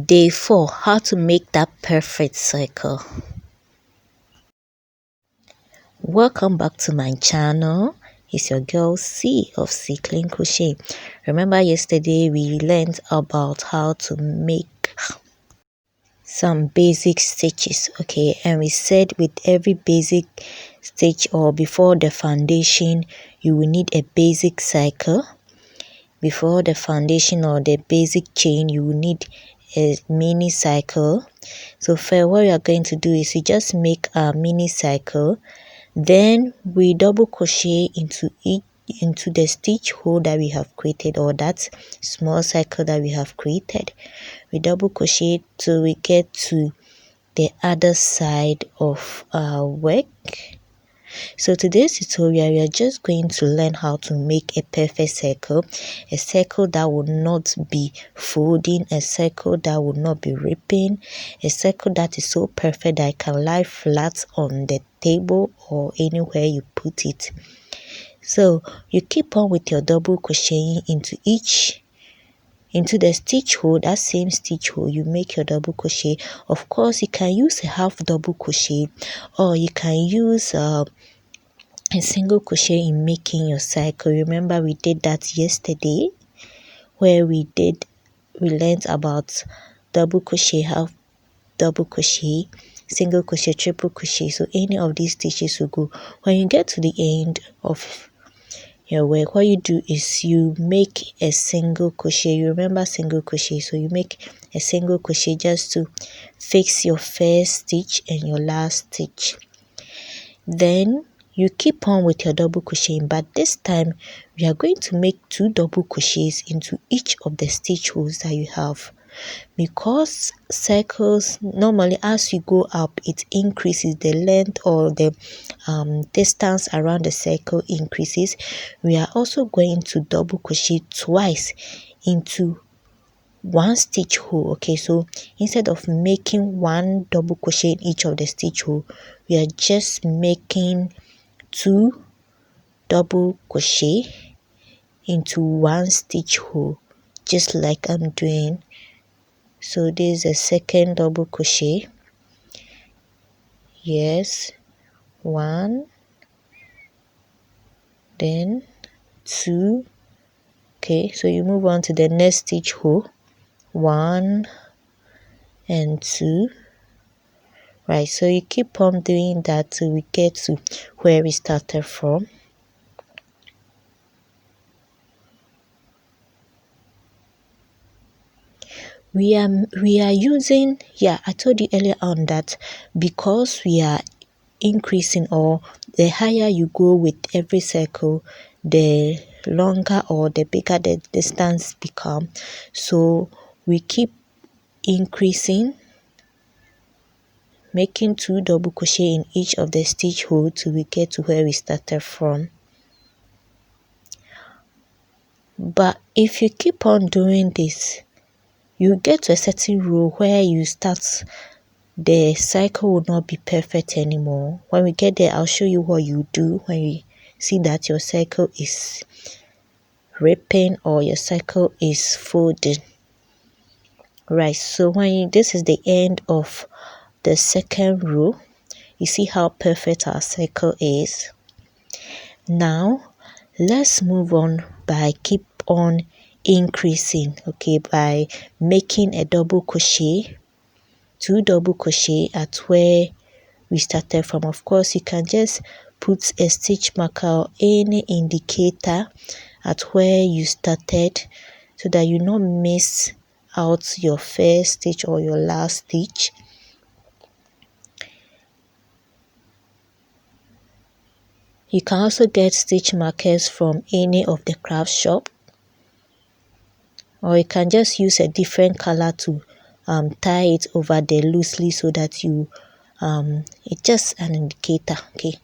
Day 4, how to make that perfect circle. Welcome back to my channel. It's your girl C of C Clean Crochet. Remember yesterday we learned about how to make some basic stitches, okay, and we said with every basic stitch or before the foundation you will need a basic circle. Before the foundation or the basic chain you will need a mini circle. So first what we are going to do is we just make a mini circle, then we double crochet into the stitch hole that we have created, or that small circle that we have created. We double crochet till we get to the other side of our work. So today's tutorial we are just going to learn how to make a perfect circle, a circle that will not be folding, a circle that will not be ripping, a circle that is so perfect that it can lie flat on the table or anywhere you put it. So you keep on with your double crocheting into the stitch hole, that same stitch hole you make your double crochet. Of course you can use a half double crochet, or you can use a single crochet in making your circle. Remember we did that yesterday, where we learned about double crochet, half double crochet, single crochet, triple crochet. So any of these stitches will go. When you get to the end of your work, what you do is you make a single crochet. You remember single crochet, so you make a single crochet just to fix your first stitch and your last stitch. Then you keep on with your double crocheting, but this time we are going to make 2 double crochets into each of the stitch holes that you have, because circles normally as you go up it increases the length, or the distance around the circle increases. We are also going to double crochet twice into one stitch hole. Okay, so instead of making 1 double crochet in each of the stitch hole, we are just making 2 double crochet into 1 stitch hole, just like I'm doing. So this is a second double crochet. Yes, 1, then 2. Okay, so you move on to the next stitch hole, 1 and 2. Right, so you keep on doing that till we get to where we started from. We are using, yeah, I told you earlier on that because we are increasing, or the higher you go with every circle, the longer or the bigger the distance become. So we keep increasing, making 2 double crochet in each of the stitch hole till we get to where we started from. But if you keep on doing this, you get to a certain row where you start, the cycle will not be perfect anymore. When we get there, I'll show you what you do when you see that your cycle is ripping or your cycle is folding. Right, so this is the end of the second row. You see how perfect our cycle is. Now let's move on by keep on increasing, okay, by making a double crochet, 2 double crochet at where we started from. Of course you can just put a stitch marker or any indicator at where you started, so that you not miss out your first stitch or your last stitch. You can also get stitch markers from any of the craft shop, or you can just use a different color to tie it over there loosely, so that you it's just an indicator. Okay,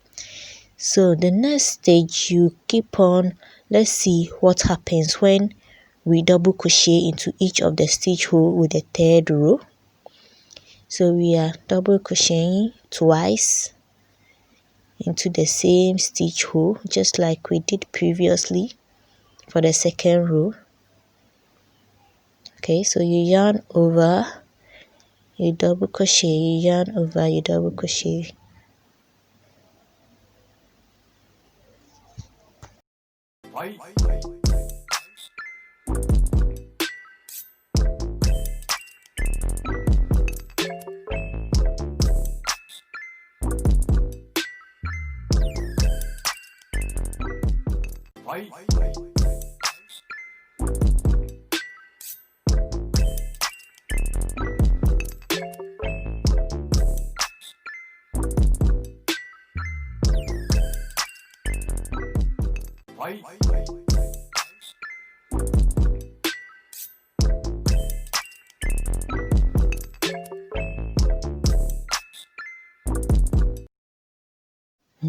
so the next stage you keep on. Let's see what happens when we double crochet into each of the stitch hole with the third row. So we are double crocheting twice into the same stitch hole, just like we did previously for the second row. Okay, so you yarn over you double crochet, you yarn over, you double crochet.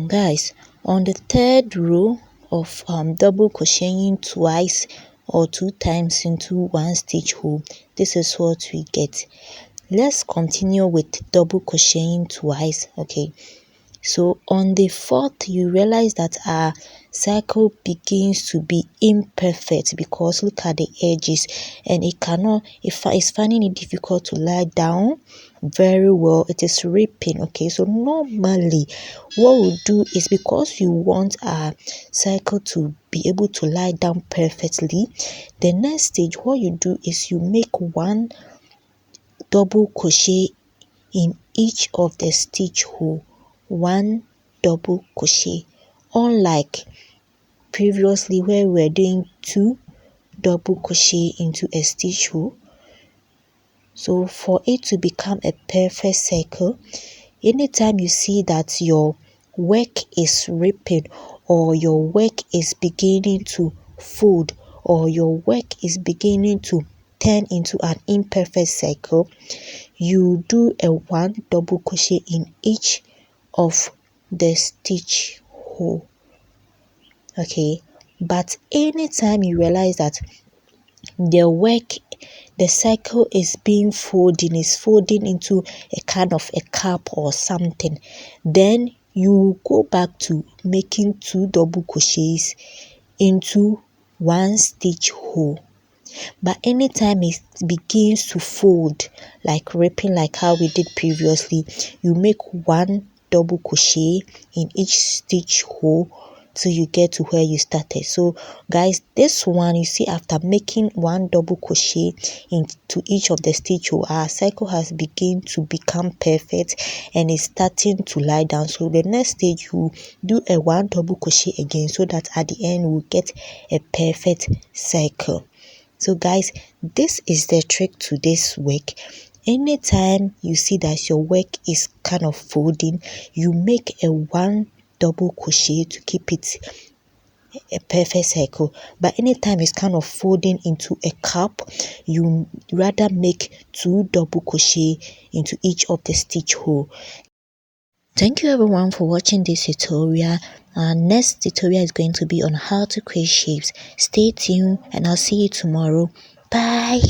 Guys, on the third row of double crocheting twice or 2 times into one stitch hole, this is what we get. Let's continue with double crocheting twice. Okay, so on the fourth, you realize that our cycle begins to be imperfect because look at the edges, and it's finding it difficult to lie down very well. It is ripping. Okay, so normally what we'll do is, because you want our cycle to be able to lie down perfectly, the next stage, what you do is you make one double crochet in each of the stitch hole, one double crochet, unlike previously where we were doing 2 double crochet into a stitch hole. So for it to become a perfect cycle, anytime you see that your work is ripping, or your work is beginning to fold, or your work is beginning to turn into an imperfect cycle, you do a 1 double crochet in each of the stitch hole. Okay, but anytime you realize that the cycle is folding into a kind of a cap or something, then you go back to making 2 double crochets into one stitch hole. But anytime it begins to fold, like ripping, like how we did previously, you make 1 double crochet in each stitch hole till you get to where you started. So guys, this one, you see, after making 1 double crochet into each of the stitch hole, our cycle has begun to become perfect and is starting to lie down. So the next stage, you do a 1 double crochet again, so that at the end we'll get a perfect cycle. So guys, this is the trick to this work. Anytime you see that your work is kind of folding, you make a 1 double crochet to keep it a perfect cycle. But anytime it's kind of folding into a cup, you rather make 2 double crochet into each of the stitch hole. Thank you everyone for watching this tutorial. Our next tutorial is going to be on how to create shapes. Stay tuned and I'll see you tomorrow. Bye.